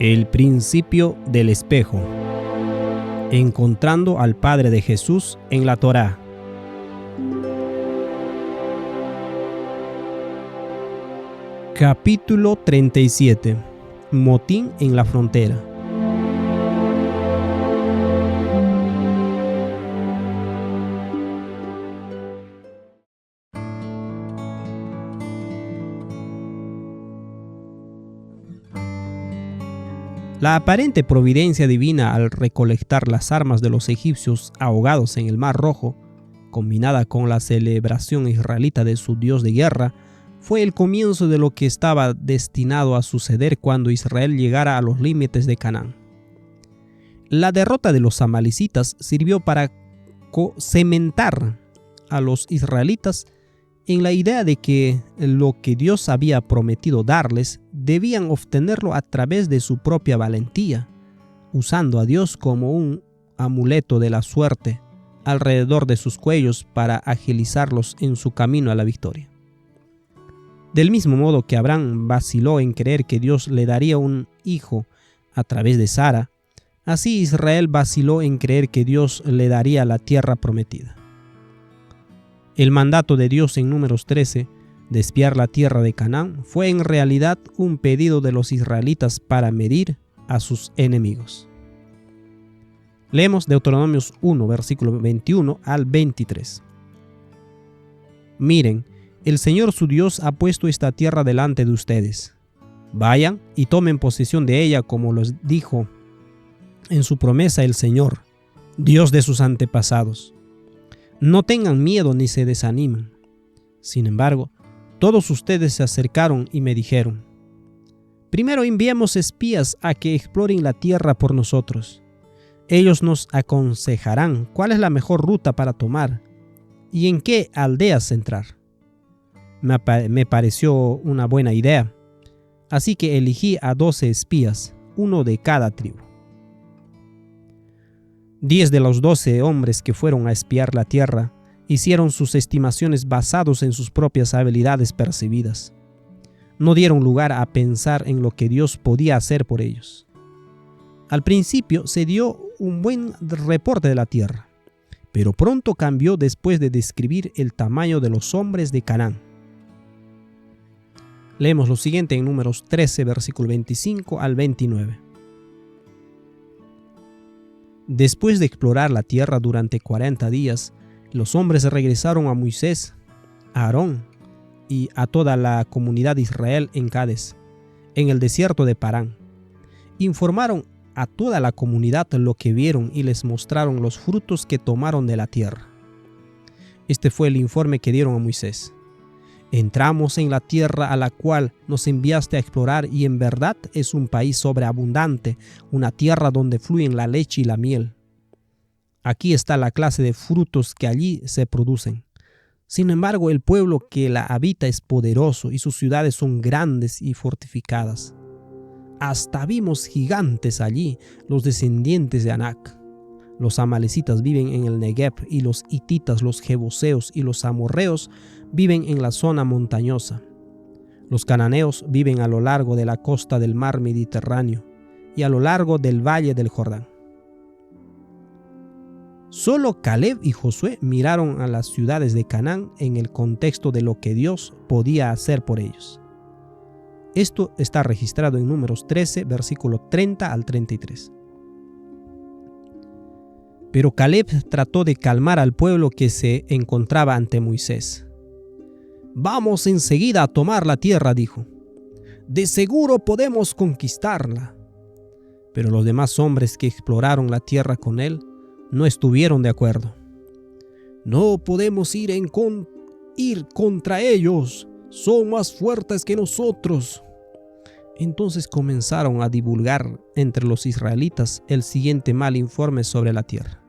El principio del espejo. Encontrando al Padre de Jesús en la Torá. Capítulo 37. Motín en la frontera. La aparente providencia divina al recolectar las armas de los egipcios ahogados en el Mar Rojo, combinada con la celebración israelita de su Dios de guerra, fue el comienzo de lo que estaba destinado a suceder cuando Israel llegara a los límites de Canaán. La derrota de los amalecitas sirvió para cementar a los israelitas en la idea de que lo que Dios había prometido darles debían obtenerlo a través de su propia valentía, usando a Dios como un amuleto de la suerte alrededor de sus cuellos para agilizarlos en su camino a la victoria. Del mismo modo que Abraham vaciló en creer que Dios le daría un hijo a través de Sara, así Israel vaciló en creer que Dios le daría la tierra prometida. El mandato de Dios en Números 13 de espiar la tierra de Canaán fue en realidad un pedido de los israelitas para medir a sus enemigos. Leemos Deuteronomios 1, versículo 21 al 23. Miren, el Señor su Dios ha puesto esta tierra delante de ustedes. Vayan y tomen posesión de ella como los dijo en su promesa el Señor, Dios de sus antepasados. No tengan miedo ni se desanimen. Sin embargo, todos ustedes se acercaron y me dijeron: primero enviemos espías a que exploren la tierra por nosotros. Ellos nos aconsejarán cuál es la mejor ruta para tomar y en qué aldeas entrar. Me pareció una buena idea, así que elegí a 12 espías, uno de cada tribu. 10 de los 12 hombres que fueron a espiar la tierra hicieron sus estimaciones basados en sus propias habilidades percibidas. No dieron lugar a pensar en lo que Dios podía hacer por ellos. Al principio se dio un buen reporte de la tierra, pero pronto cambió después de describir el tamaño de los hombres de Canaán. Leemos lo siguiente en Números 13, versículo 25 al 29. Después de explorar la tierra durante 40 días, los hombres regresaron a Moisés, a Aarón y a toda la comunidad de Israel en Cades, en el desierto de Parán. Informaron a toda la comunidad lo que vieron y les mostraron los frutos que tomaron de la tierra. Este fue el informe que dieron a Moisés. Entramos en la tierra a la cual nos enviaste a explorar y en verdad es un país sobreabundante, una tierra donde fluyen la leche y la miel. Aquí está la clase de frutos que allí se producen. Sin embargo, el pueblo que la habita es poderoso y sus ciudades son grandes y fortificadas. Hasta vimos gigantes allí, los descendientes de Anac. Los amalecitas viven en el Negev y los hititas, los jebuseos y los amorreos viven en la zona montañosa. Los cananeos viven a lo largo de la costa del mar Mediterráneo y a lo largo del valle del Jordán. Solo Caleb y Josué miraron a las ciudades de Canaán en el contexto de lo que Dios podía hacer por ellos. Esto está registrado en Números 13, versículo 30 al 33. Pero Caleb trató de calmar al pueblo que se encontraba ante Moisés. «Vamos enseguida a tomar la tierra», dijo. «De seguro podemos conquistarla». Pero los demás hombres que exploraron la tierra con él no estuvieron de acuerdo. «No podemos ir contra ellos, son más fuertes que nosotros». Entonces comenzaron a divulgar entre los israelitas el siguiente mal informe sobre la tierra.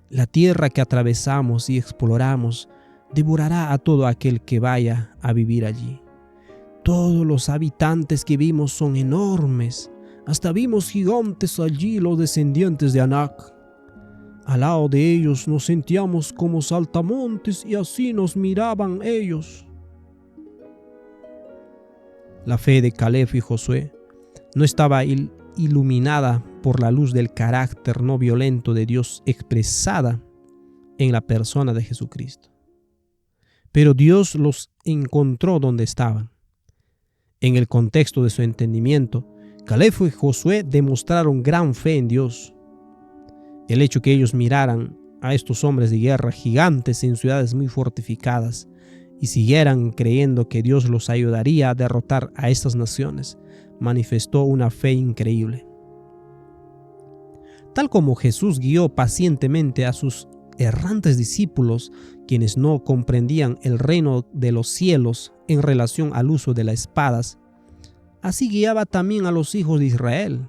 «La tierra que atravesamos y exploramos devorará a todo aquel que vaya a vivir allí. Todos los habitantes que vimos son enormes. Hasta vimos gigantes allí, los descendientes de Anac. Al lado de ellos nos sentíamos como saltamontes y así nos miraban ellos». La fe de Caleb y Josué no estaba iluminada por la luz del carácter no violento de Dios expresada en la persona de Jesucristo. Pero Dios los encontró donde estaban. En el contexto de su entendimiento, Caleb y Josué demostraron gran fe en Dios. El hecho que ellos miraran a estos hombres de guerra gigantes en ciudades muy fortificadas y siguieran creyendo que Dios los ayudaría a derrotar a estas naciones, manifestó una fe increíble. Tal como Jesús guió pacientemente a sus errantes discípulos, quienes no comprendían el reino de los cielos en relación al uso de las espadas, así guiaba también a los hijos de Israel.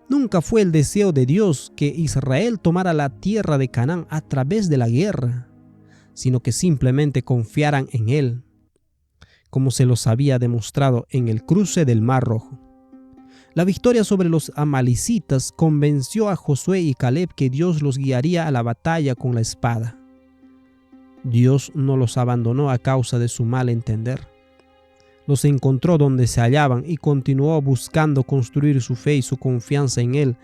Nunca fue el deseo de Dios que Israel tomara la tierra de Canaán a través de la guerra, sino que simplemente confiaran en Él, como se los había demostrado en el cruce del Mar Rojo. La victoria sobre los amalecitas convenció a Josué y Caleb que Dios los guiaría a la batalla con la espada. Dios no los abandonó a causa de su mal entender. Los encontró donde se hallaban y continuó buscando construir su fe y su confianza en Él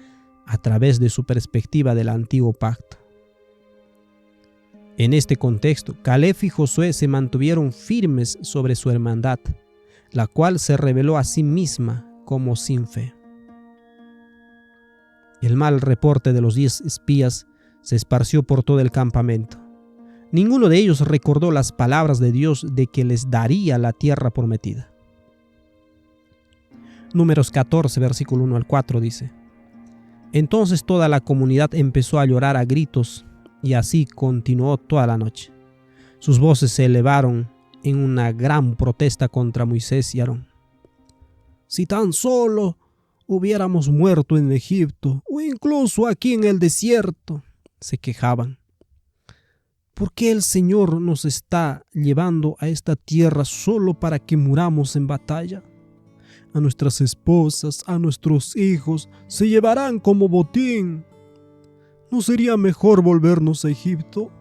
a través de su perspectiva del antiguo pacto. En este contexto, Caleb y Josué se mantuvieron firmes sobre su hermandad, la cual se reveló a sí misma como sin fe. El mal reporte de los 10 espías se esparció por todo el campamento. Ninguno de ellos recordó las palabras de Dios de que les daría la tierra prometida. Números 14, versículo 1 al 4 dice: Entonces toda la comunidad empezó a llorar a gritos, y así continuó toda la noche. Sus voces se elevaron en una gran protesta contra Moisés y Aarón. Si tan solo hubiéramos muerto en Egipto o incluso aquí en el desierto, se quejaban. ¿Por qué el Señor nos está llevando a esta tierra solo para que muramos en batalla? A nuestras esposas, a nuestros hijos, se llevarán como botín. ¿No sería mejor volvernos a Egipto?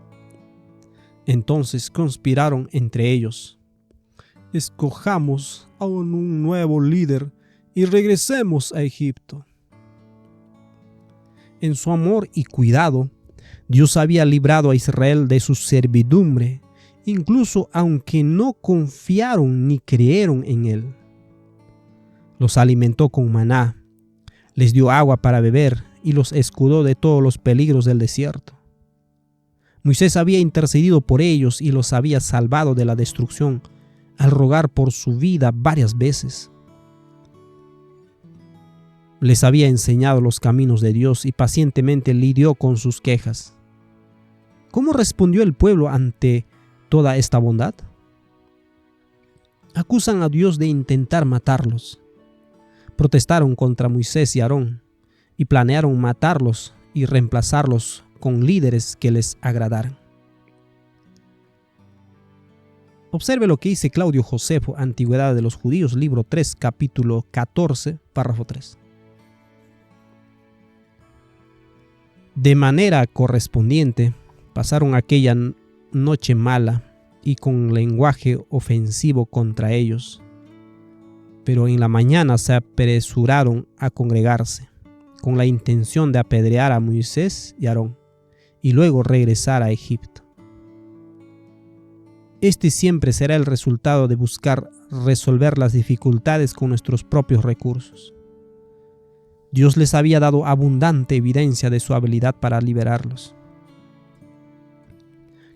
Entonces conspiraron entre ellos. Escojamos a un nuevo líder y regresemos a Egipto. En su amor y cuidado, Dios había librado a Israel de su servidumbre, incluso aunque no confiaron ni creyeron en Él. Los alimentó con maná, les dio agua para beber y los escudó de todos los peligros del desierto. Moisés había intercedido por ellos y los había salvado de la destrucción al rogar por su vida varias veces. Les había enseñado los caminos de Dios y pacientemente lidió con sus quejas. ¿Cómo respondió el pueblo ante toda esta bondad? Acusan a Dios de intentar matarlos. Protestaron contra Moisés y Aarón y planearon matarlos y reemplazarlos con líderes que les agradaran. Observe lo que dice Claudio Josefo, Antigüedad de los Judíos, libro 3, capítulo 14, párrafo 3. De manera correspondiente, pasaron aquella noche mala y con lenguaje ofensivo contra ellos. Pero en la mañana se apresuraron a congregarse, con la intención de apedrear a Moisés y Aarón, y luego regresar a Egipto. Este siempre será el resultado de buscar resolver las dificultades con nuestros propios recursos. Dios les había dado abundante evidencia de su habilidad para liberarlos.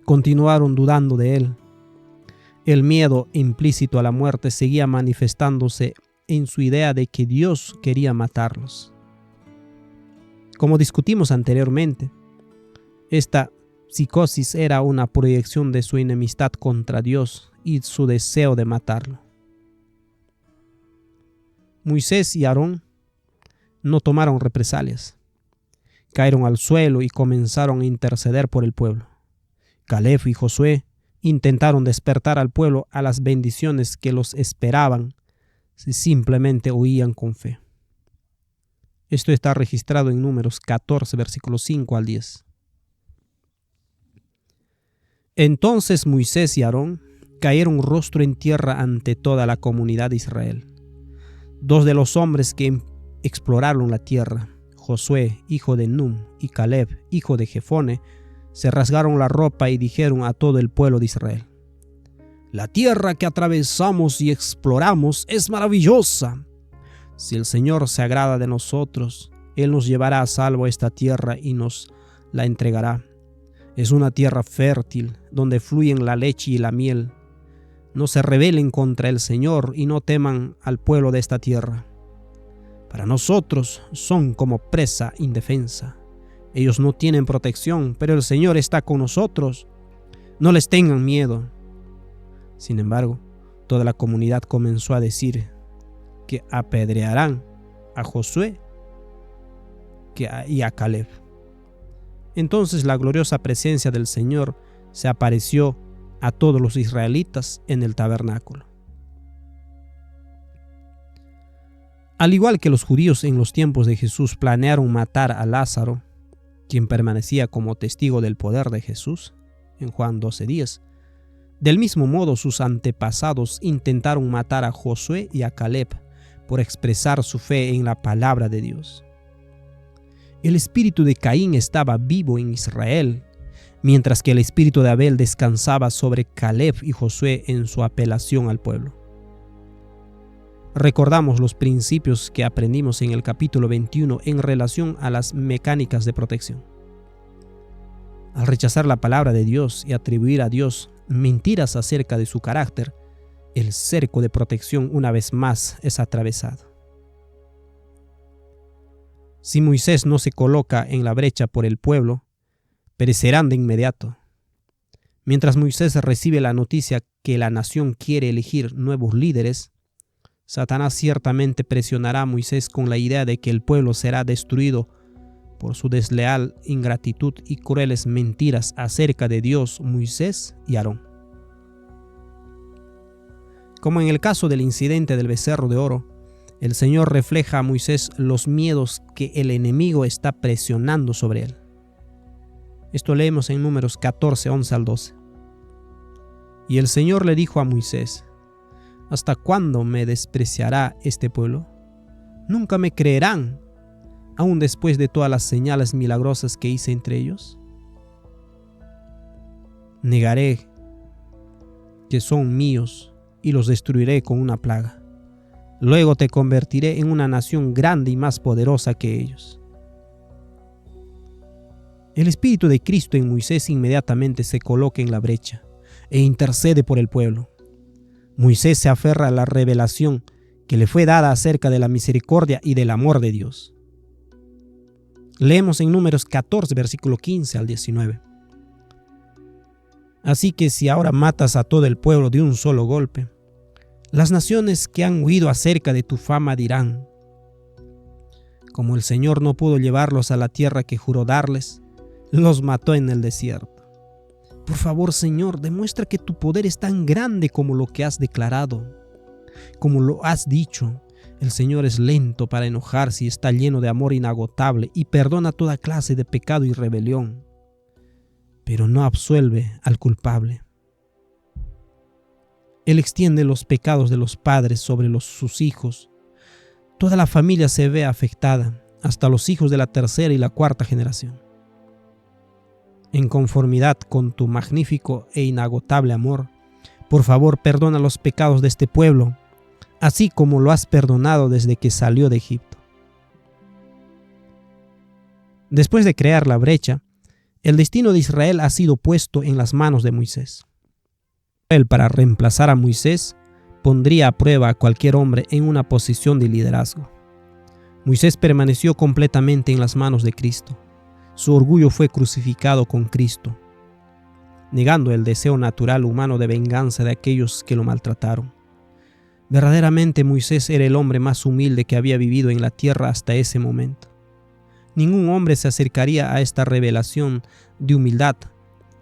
Continuaron dudando de Él. El miedo implícito a la muerte seguía manifestándose en su idea de que Dios quería matarlos. Como discutimos anteriormente, esta psicosis era una proyección de su enemistad contra Dios y su deseo de matarlo. Moisés y Aarón no tomaron represalias. Cayeron al suelo y comenzaron a interceder por el pueblo. Caleb y Josué intentaron despertar al pueblo a las bendiciones que los esperaban si simplemente oían con fe. Esto está registrado en Números 14, versículos 5 al 10. Entonces Moisés y Aarón cayeron rostro en tierra ante toda la comunidad de Israel. Dos de los hombres que exploraron la tierra, Josué, hijo de Nun, y Caleb, hijo de Jefone, se rasgaron la ropa y dijeron a todo el pueblo de Israel: «La tierra que atravesamos y exploramos es maravillosa. Si el Señor se agrada de nosotros, Él nos llevará a salvo a esta tierra y nos la entregará. Es una tierra fértil, donde fluyen la leche y la miel. No se rebelen contra el Señor y no teman al pueblo de esta tierra. Para nosotros son como presa indefensa. Ellos no tienen protección, pero el Señor está con nosotros. No les tengan miedo». Sin embargo, toda la comunidad comenzó a decir que apedrearán a Josué y a Caleb. Entonces la gloriosa presencia del Señor se apareció a todos los israelitas en el tabernáculo. Al igual que los judíos en los tiempos de Jesús planearon matar a Lázaro, quien permanecía como testigo del poder de Jesús, en Juan 12:10, del mismo modo sus antepasados intentaron matar a Josué y a Caleb por expresar su fe en la palabra de Dios. El espíritu de Caín estaba vivo en Israel, mientras que el espíritu de Abel descansaba sobre Caleb y Josué en su apelación al pueblo. Recordamos los principios que aprendimos en el capítulo 21 en relación a las mecánicas de protección. Al rechazar la palabra de Dios y atribuir a Dios mentiras acerca de su carácter, el cerco de protección una vez más es atravesado. Si Moisés no se coloca en la brecha por el pueblo, perecerán de inmediato. Mientras Moisés recibe la noticia que la nación quiere elegir nuevos líderes, Satanás ciertamente presionará a Moisés con la idea de que el pueblo será destruido por su desleal ingratitud y crueles mentiras acerca de Dios, Moisés y Aarón. Como en el caso del incidente del becerro de oro, el Señor refleja a Moisés los miedos que el enemigo está presionando sobre él. Esto leemos en Números 14, 11 al 12. Y el Señor le dijo a Moisés: «¿Hasta cuándo me despreciará este pueblo? ¿Nunca me creerán, aun después de todas las señales milagrosas que hice entre ellos? Negaré que son míos y los destruiré con una plaga. Luego te convertiré en una nación grande y más poderosa que ellos». El Espíritu de Cristo en Moisés inmediatamente se coloca en la brecha e intercede por el pueblo. Moisés se aferra a la revelación que le fue dada acerca de la misericordia y del amor de Dios. Leemos en Números 14, versículo 15 al 19. «Así que si ahora matas a todo el pueblo de un solo golpe, las naciones que han oído acerca de tu fama dirán: como el Señor no pudo llevarlos a la tierra que juró darles, los mató en el desierto. Por favor, Señor, demuestra que tu poder es tan grande como lo que has declarado. Como lo has dicho, el Señor es lento para enojarse y está lleno de amor inagotable y perdona toda clase de pecado y rebelión, pero no absuelve al culpable. Él extiende los pecados de los padres sobre sus hijos. Toda la familia se ve afectada, hasta los hijos de la tercera y la cuarta generación. En conformidad con tu magnífico e inagotable amor, por favor, perdona los pecados de este pueblo, así como lo has perdonado desde que salió de Egipto». Después de crear la brecha, el destino de Israel ha sido puesto en las manos de Moisés. Él, para reemplazar a Moisés, pondría a prueba a cualquier hombre en una posición de liderazgo. Moisés permaneció completamente en las manos de Cristo. Su orgullo fue crucificado con Cristo, negando el deseo natural humano de venganza de aquellos que lo maltrataron. Verdaderamente Moisés era el hombre más humilde que había vivido en la tierra hasta ese momento. Ningún hombre se acercaría a esta revelación de humildad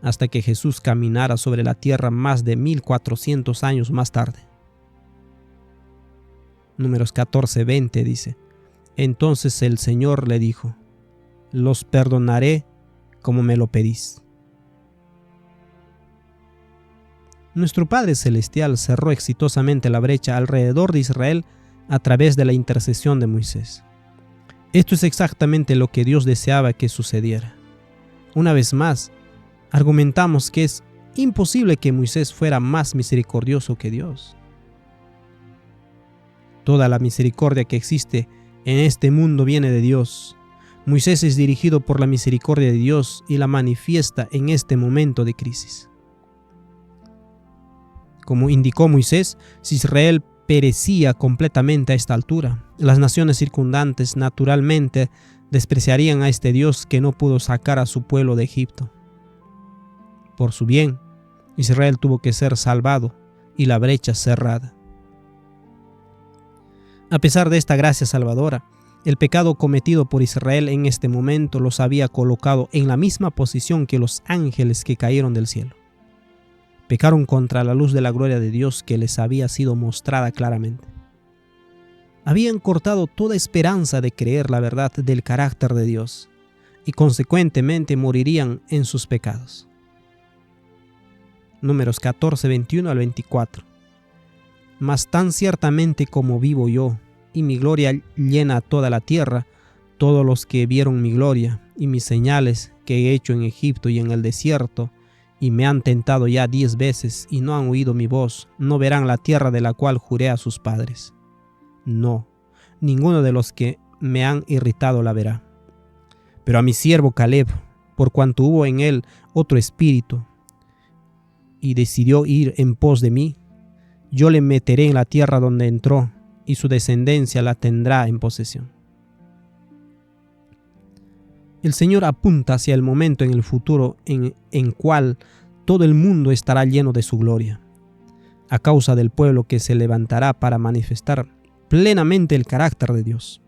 hasta que Jesús caminara sobre la tierra más de 1400 años más tarde. Números 14:20 dice: «Entonces el Señor le dijo: los perdonaré como me lo pedís». Nuestro Padre Celestial cerró exitosamente la brecha alrededor de Israel a través de la intercesión de Moisés. Esto es exactamente lo que Dios deseaba que sucediera. Una vez más, argumentamos que es imposible que Moisés fuera más misericordioso que Dios. Toda la misericordia que existe en este mundo viene de Dios. Moisés es dirigido por la misericordia de Dios y la manifiesta en este momento de crisis. Como indicó Moisés, si Israel perecía completamente a esta altura, las naciones circundantes naturalmente despreciarían a este Dios que no pudo sacar a su pueblo de Egipto. Por su bien, Israel tuvo que ser salvado y la brecha cerrada. A pesar de esta gracia salvadora, el pecado cometido por Israel en este momento los había colocado en la misma posición que los ángeles que cayeron del cielo. Pecaron contra la luz de la gloria de Dios que les había sido mostrada claramente. Habían cortado toda esperanza de creer la verdad del carácter de Dios y consecuentemente morirían en sus pecados. Números 14, 21 al 24. Mas tan ciertamente como vivo yo, y mi gloria llena toda la tierra, todos los que vieron mi gloria y mis señales que he hecho en Egipto y en el desierto, y me han tentado ya 10 veces y no han oído mi voz, no verán la tierra de la cual juré a sus padres. No, ninguno de los que me han irritado la verá. Pero a mi siervo Caleb, por cuanto hubo en él otro espíritu, y decidió ir en pos de mí, yo le meteré en la tierra donde entró, y su descendencia la tendrá en posesión. El Señor apunta hacia el momento en el futuro en cual todo el mundo estará lleno de su gloria, a causa del pueblo que se levantará para manifestar plenamente el carácter de Dios.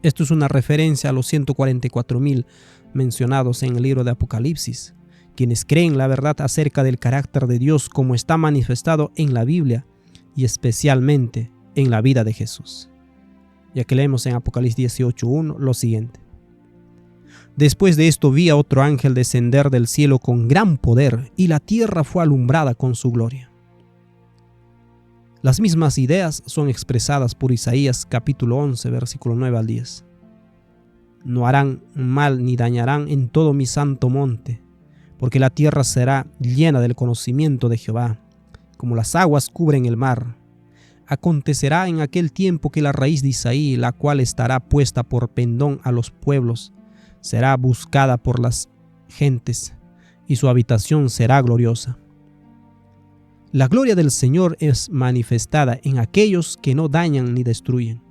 Esto es una referencia a los 144,000 mencionados en el libro de Apocalipsis, quienes creen la verdad acerca del carácter de Dios como está manifestado en la Biblia y especialmente en la vida de Jesús. Ya que leemos en Apocalipsis 18:1 lo siguiente. Después de esto vi a otro ángel descender del cielo con gran poder, y la tierra fue alumbrada con su gloria. Las mismas ideas son expresadas por Isaías capítulo 11, versículo 9 al 10. No harán mal ni dañarán en todo mi santo monte, porque la tierra será llena del conocimiento de Jehová, como las aguas cubren el mar. Acontecerá en aquel tiempo que la raíz de Isaí, la cual estará puesta por pendón a los pueblos, será buscada por las gentes, y su habitación será gloriosa. La gloria del Señor es manifestada en aquellos que no dañan ni destruyen.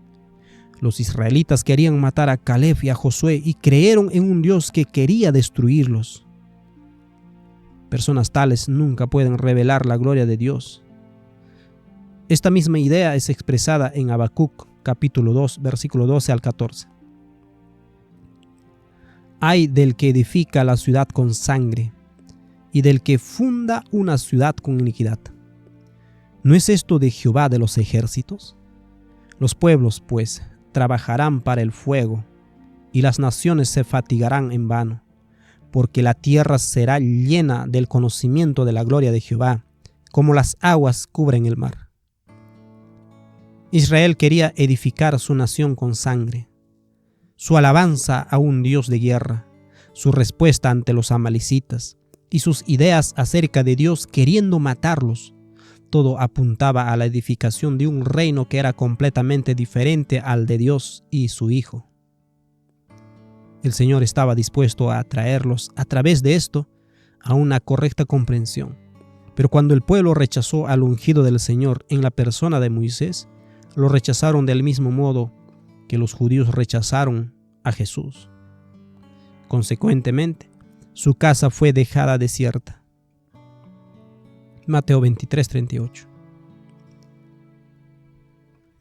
Los israelitas querían matar a Caleb y a Josué y creyeron en un Dios que quería destruirlos. Personas tales nunca pueden revelar la gloria de Dios. Esta misma idea es expresada en Habacuc capítulo 2, versículo 12 al 14. Ay del que edifica la ciudad con sangre y del que funda una ciudad con iniquidad. ¿No es esto de Jehová de los ejércitos? Los pueblos, pues, trabajarán para el fuego, y las naciones se fatigarán en vano, porque la tierra será llena del conocimiento de la gloria de Jehová, como las aguas cubren el mar. Israel quería edificar su nación con sangre, su alabanza a un Dios de guerra, su respuesta ante los amalecitas y sus ideas acerca de Dios queriendo matarlos. Todo apuntaba a la edificación de un reino que era completamente diferente al de Dios y su Hijo. El Señor estaba dispuesto a atraerlos a través de esto a una correcta comprensión. Pero cuando el pueblo rechazó al ungido del Señor en la persona de Moisés, lo rechazaron del mismo modo que los judíos rechazaron a Jesús. Consecuentemente, su casa fue dejada desierta. Mateo 23:38.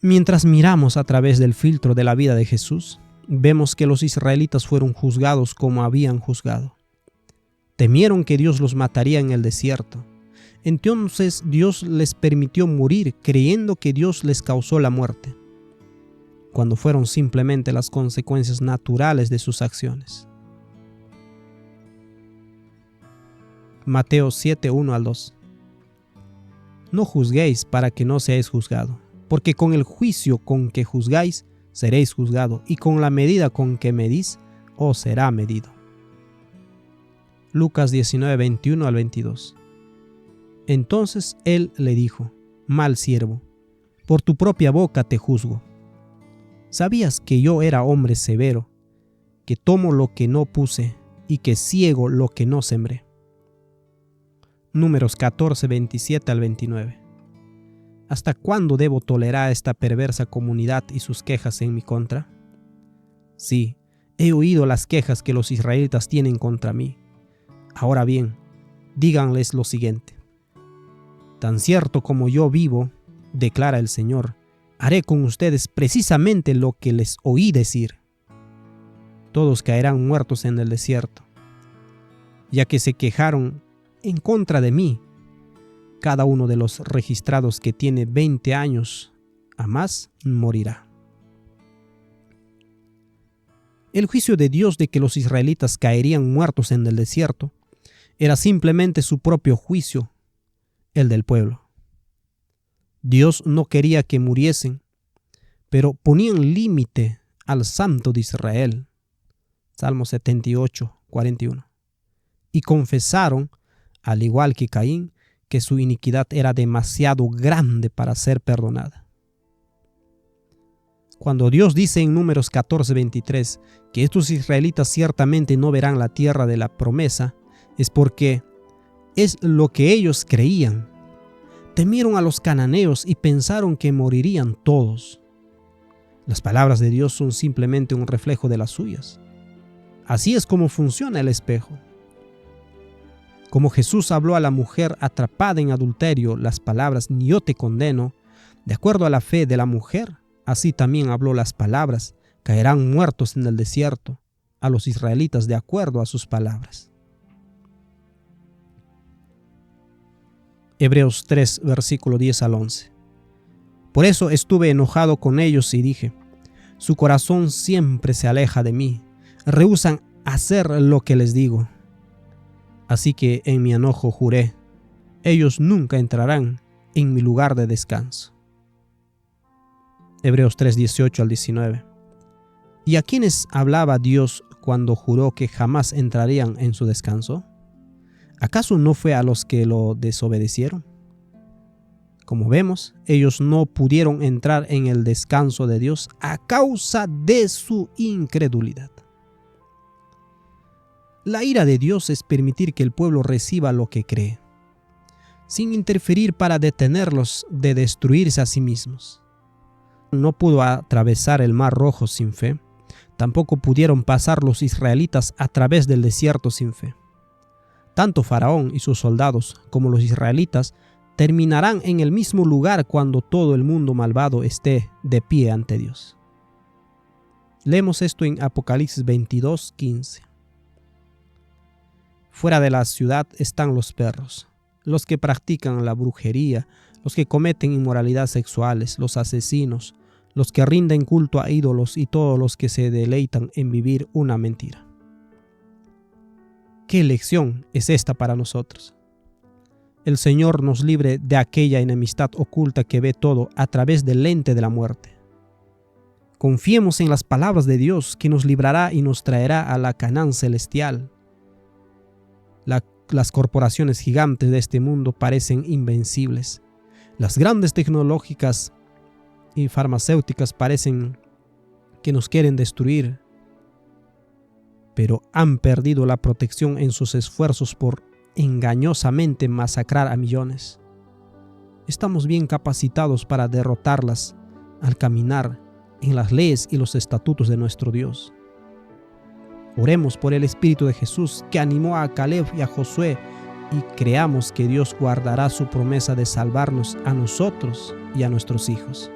Mientras miramos a través del filtro de la vida de Jesús, vemos que los israelitas fueron juzgados como habían juzgado. Temieron que Dios los mataría en el desierto. Entonces Dios les permitió morir creyendo que Dios les causó la muerte, cuando fueron simplemente las consecuencias naturales de sus acciones. Mateo 7:1 al 2. No juzguéis para que no seáis juzgados, porque con el juicio con que juzgáis, seréis juzgados, y con la medida con que medís, os será medido. Lucas 19, 21 al 22. Entonces él le dijo: mal siervo, por tu propia boca te juzgo. ¿Sabías que yo era hombre severo, que tomo lo que no puse y que ciego lo que no sembré? Números 14, 27 al 29. ¿Hasta cuándo debo tolerar esta perversa comunidad y sus quejas en mi contra? Sí, he oído las quejas que los israelitas tienen contra mí. Ahora bien, díganles lo siguiente: tan cierto como yo vivo, declara el Señor, haré con ustedes precisamente lo que les oí decir. Todos caerán muertos en el desierto, ya que se quejaron en contra de mí. Cada uno de los registrados que tiene 20 años a más morirá. El juicio de Dios de que los israelitas caerían muertos en el desierto era simplemente su propio juicio, el del pueblo. Dios no quería que muriesen, pero ponían límite al Santo de Israel. Salmo 78, 41. Y confesaron, al igual que Caín, que su iniquidad era demasiado grande para ser perdonada. Cuando Dios dice en Números 14:23 que estos israelitas ciertamente no verán la tierra de la promesa, es porque es lo que ellos creían. Temieron a los cananeos y pensaron que morirían todos. Las palabras de Dios son simplemente un reflejo de las suyas. Así es como funciona el espejo. Como Jesús habló a la mujer atrapada en adulterio las palabras «ni yo te condeno», de acuerdo a la fe de la mujer, así también habló las palabras «caerán muertos en el desierto» a los israelitas de acuerdo a sus palabras. Hebreos 3, versículo 10 al 11. Por eso estuve enojado con ellos y dije: su corazón siempre se aleja de mí, rehúsan hacer lo que les digo. Así que en mi enojo juré: ellos nunca entrarán en mi lugar de descanso. Hebreos 3, 18 al 19. ¿Y a quiénes hablaba Dios cuando juró que jamás entrarían en su descanso? ¿Acaso no fue a los que lo desobedecieron? Como vemos, ellos no pudieron entrar en el descanso de Dios a causa de su incredulidad. La ira de Dios es permitir que el pueblo reciba lo que cree, sin interferir para detenerlos de destruirse a sí mismos. No pudo atravesar el Mar Rojo sin fe, tampoco pudieron pasar los israelitas a través del desierto sin fe. Tanto Faraón y sus soldados como los israelitas terminarán en el mismo lugar cuando todo el mundo malvado esté de pie ante Dios. Leemos esto en Apocalipsis 22, 15. Fuera de la ciudad están los perros, los que practican la brujería, los que cometen inmoralidades sexuales, los asesinos, los que rinden culto a ídolos y todos los que se deleitan en vivir una mentira. ¿Qué lección es esta para nosotros? El Señor nos libre de aquella enemistad oculta que ve todo a través del lente de la muerte. Confiemos en las palabras de Dios que nos librará y nos traerá a la Canaán celestial. Las corporaciones gigantes de este mundo parecen invencibles. Las grandes tecnológicas y farmacéuticas parecen que nos quieren destruir, pero han perdido la protección en sus esfuerzos por engañosamente masacrar a millones. Estamos bien capacitados para derrotarlas al caminar en las leyes y los estatutos de nuestro Dios. Oremos por el Espíritu de Jesús que animó a Caleb y a Josué y creamos que Dios guardará su promesa de salvarnos a nosotros y a nuestros hijos.